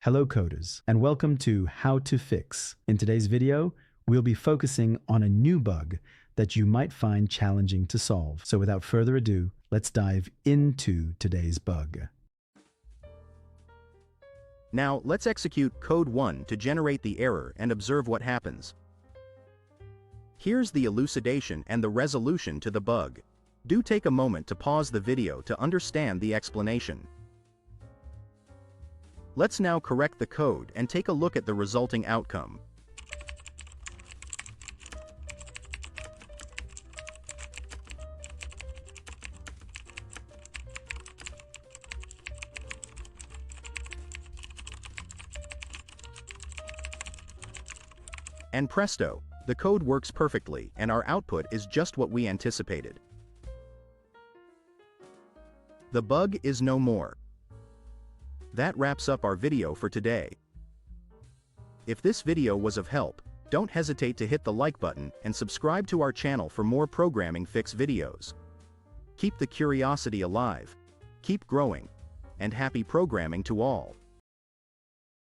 Hello coders, and welcome to How to Fix. In today's video, we'll be focusing on a new bug that you might find challenging to solve. So without further ado, let's dive into today's bug. Now, let's execute code 1 to generate the error and observe what happens. Here's the elucidation and the resolution to the bug. Do take a moment to pause the video to understand the explanation. Let's now correct the code and take a look at the resulting outcome. And presto, the code works perfectly and our output is just what we anticipated. The bug is no more. That wraps up our video for today. If this video was of help, don't hesitate to hit the like button and subscribe to our channel for more programming fix videos. Keep the curiosity alive, keep growing, and happy programming to all.